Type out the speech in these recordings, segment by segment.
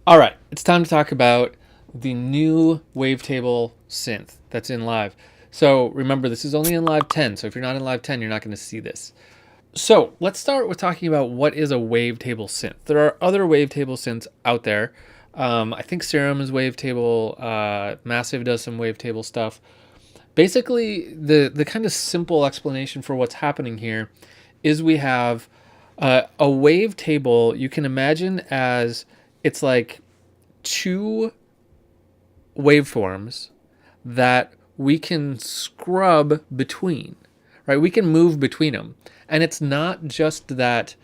All right, it's time to talk about the new Wavetable synth that's in live. So remember, this is only in live 10. So if you're not in live 10, you're not going to see this. So let's start with talking about what is a wavetable synth. There are other wavetable synths out there. I think Serum is wavetable. Massive does some wavetable stuff. Basically, the kind of simple explanation for what's happening here is we have a wavetable. You can imagine as it's like two waveforms that we can scrub between, right? We can move between them. And it's not just that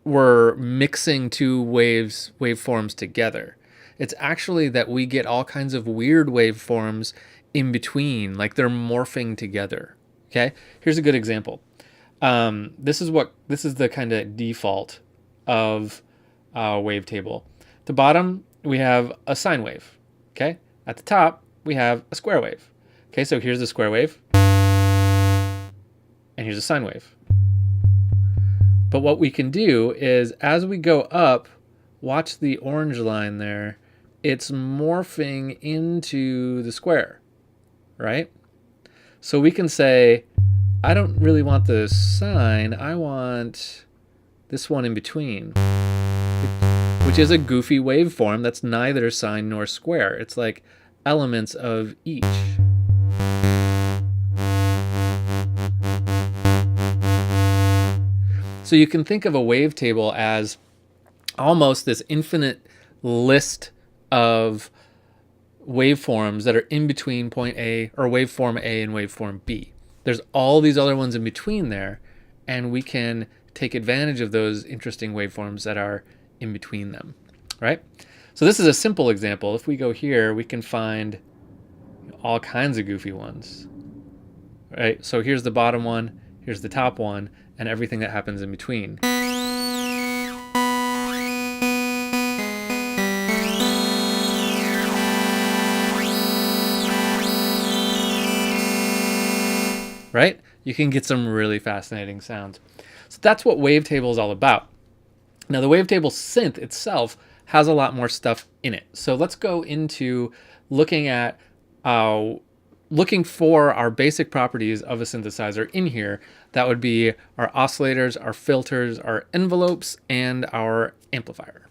we're mixing two waveforms together. It's actually that we get all kinds of weird waveforms in between, like they're morphing together. Okay, here's a good example. This is the kind of default of wavetable. At the bottom we have a sine wave. Okay, at the top we have a square wave. Okay, so here's the square wave, and here's a sine wave. But what we can do is, as we go up, watch the orange line there, it's morphing into the square, right? So we can say, I don't really want the sine, I want this one in between, which is a goofy waveform that's neither sine nor square. It's like elements of each. So you can think of a wavetable as almost this infinite list of waveforms that are in between point A, or waveform A and waveform B. There's all these other ones in between there, and we can take advantage of those interesting waveforms that are in between them, right? So this is a simple example. If we go here, we can find all kinds of goofy ones, right? So here's the bottom one, here's the top one, and everything that happens in between. Right? You can get some really fascinating sounds. So that's what Wavetable is all about. Now the Wavetable synth itself has a lot more stuff in it. So let's go into looking at looking for our basic properties of a synthesizer in here. That would be our oscillators, our filters, our envelopes, and our amplifier.